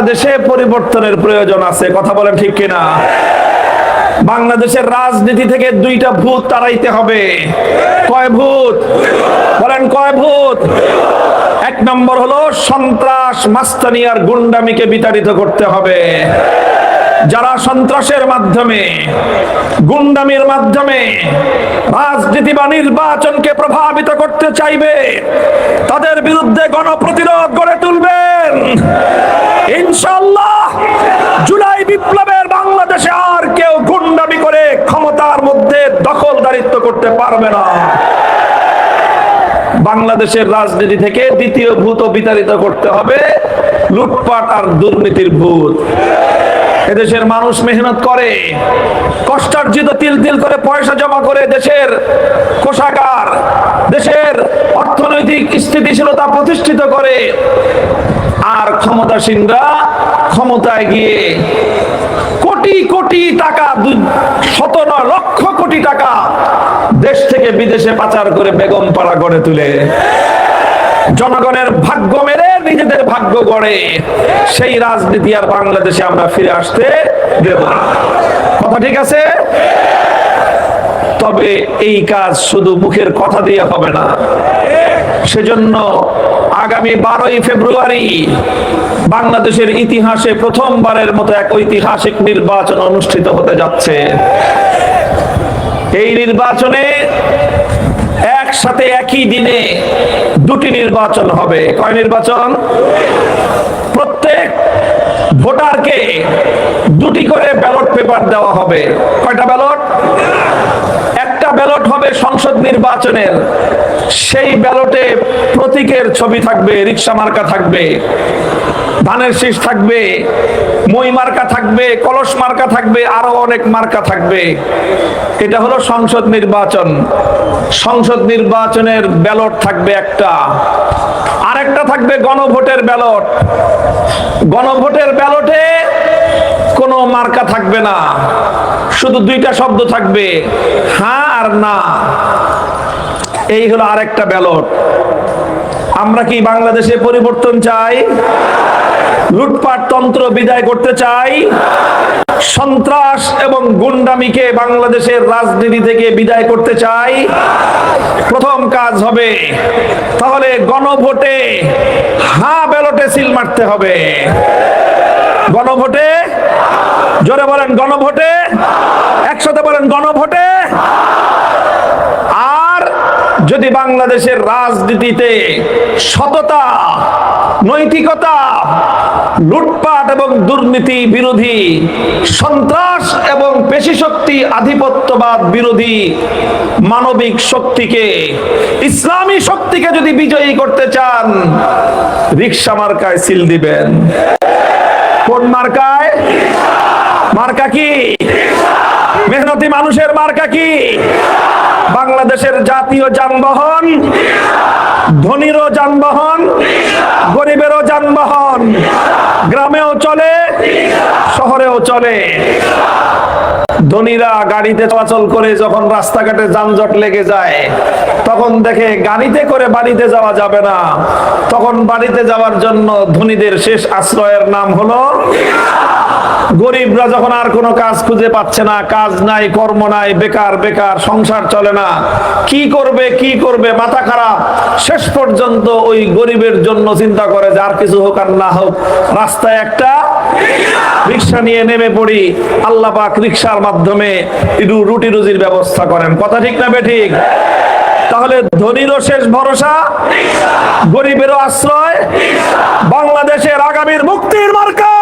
বাংলাদেশে পরিবর্তনের প্রয়োজন আছে, কথা বলেন ঠিক কিনা? বাংলাদেশের রাজনীতি থেকে দুইটা ভূত তাড়াইতে হবে। কয় ভূত? বলেন কয় ভূত? এক নম্বর হলো সন্ত্রাস, মাস্তানি আর গুন্ডামিকে বিতাড়িত করতে হবে। যারা সন্ত্রাসের মাধ্যমে, গুন্ডামির মাধ্যমে রাজনীতি বা নির্বাচনকে প্রভাবিত করতে চাইবে, তাদের বিরুদ্ধে গণপ্রতিরোধ গড়ে তুলবেন ইনশাআল্লাহ। জুলাই বিপ্লবের বাংলাদেশে আর কেউ গুন্ডামি করে ক্ষমতার মধ্যে দখলদারিত্ব করতে পারবে না। বাংলাদেশের রাজনীতি থেকে দ্বিতীয় ভূত বিতাড়িত করতে হবে, লুটপাট আর দুর্নীতির ভূত। এদেশের মানুষ মেহনত করে, কষ্টার্জিত তিল তিল করে পয়সা জমা করে দেশের কোষাগার, দেশের অর্থনৈতিক স্থিতিশীলতা প্রতিষ্ঠিত করে। আর ক্ষমতাসীনরা ক্ষমতায় গিয়ে কোটি কোটি টাকা, শত নয় লক্ষ কোটি টাকা দেশ থেকে বিদেশে পাচার করে বেগম পাড়া গড়ে তুলে জনগণের ভাগ্য মেরে নিজেদের ভাগ্য গড়ে। সেই রাজনীতি আর বাংলাদেশে আমরা ফিরে আসতে দেব না। কথা ঠিক আছে? তবে এই কাজ শুধু মুখের কথা দিয়ে হবে না। সেজন্য আগামী 12ই ফেব্রুয়ারি বাংলাদেশের ইতিহাসে প্রথমবারের মতো এক ঐতিহাসিক নির্বাচন অনুষ্ঠিত হতে যাচ্ছে। এই নির্বাচনে একসাথে একই দিনে দুটি নির্বাচন হবে। কয় নির্বাচন? প্রত্যেক ভোটারকে দুটি করে ব্যালট পেপার দেওয়া হবে। কয়টা ব্যালট? একটা ব্যালট হবে সংসদ নির্বাচনের, সেই ব্যালটে প্রতীকের ছবি থাকবে, রিকশা মার্কা থাকবে, ধানের শীষ থাকবে, মই মার্কা থাকবে, কলস মার্কা থাকবে, আরো অনেক মার্কা থাকবে। এটা হলো সংসদ নির্বাচন। সংসদ নির্বাচনের ব্যালট থাকবে একটা, আরেকটা থাকবে গণভোটের ব্যালট। গণভোটের ব্যালটে কোনো মার্কা থাকবে না, শুধু দুইটা শব্দ থাকবে, হ্যাঁ আর না। এই হলো আরেকটা ব্যালট। আমরা কি বাংলাদেশে পরিবর্তন চাই? লুটপাট তন্ত্র বিদায় করতে চাই? সন্ত্রাস এবং গুন্ডামিকে বাংলাদেশের রাজনীতি থেকে বিদায় করতে চাই? প্রথম কাজ হবে তাহলে গণভোটে হ্যাঁ ব্যালটে সিল মারতে হবে। গণভোটে, জোরে বলেন গণভোটে, একসাথে বলেন গণভোটে। আর যদি বাংলাদেশের রাজনীতিতে সততা, নৈতিকতা, লুটপাট এবং দুর্নীতি বিরোধী, সন্ত্রাস এবং পেশি শক্তি, আধিপত্যবাদ বিরোধী মানবিক শক্তিকে, ইসলামী শক্তিকে যদি বিজয়ী করতে চান, রিকশা মার্কায় সিল দিবেন। কোন মার্কায়? মার্কা কি? মেহনতি মানুষের মার্কা কি? বাংলাদেশের জাতীয় যানবাহন, ধনীরও যানবাহন, গরিবেরও যানবাহন, গ্রামেও চলে, শহরেও চলে। ধনীরা গাড়িতে চলাচল করে যখন রাস্তাঘাটে যানজট লেগে যায়, তখন দেখে গাড়িতে করে বাড়িতে যাওয়া যাবে না, তখন বাড়িতে যাওয়ার জন্য ধনীদের শেষ আশ্রয়ের নাম হলো। গরিবরা যখন আর কোনো কাজ খুঁজে পাচ্ছে না, কাজ নাই, কর্ম নাই, বেকার বেকার, সংসার চলে না, কি করবে কি করবে, মাথা খারাপ, শেষ পর্যন্ত ওই গরিবের জন্য চিন্তা করে যে আর কিছু হোক আর না হোক, রাস্তায় একটা রিকশা নিয়ে নেমে পড়ি, আল্লাহ পাক রিকশার মাধ্যমে রুটি রুজির ব্যবস্থা করেন। কথা ঠিক না বেঠিক? তাহলে ধনীরও শেষ ভরসা, গরিবেরও আশ্রয়, বাংলাদেশের আগামীর মুক্তির মার্কা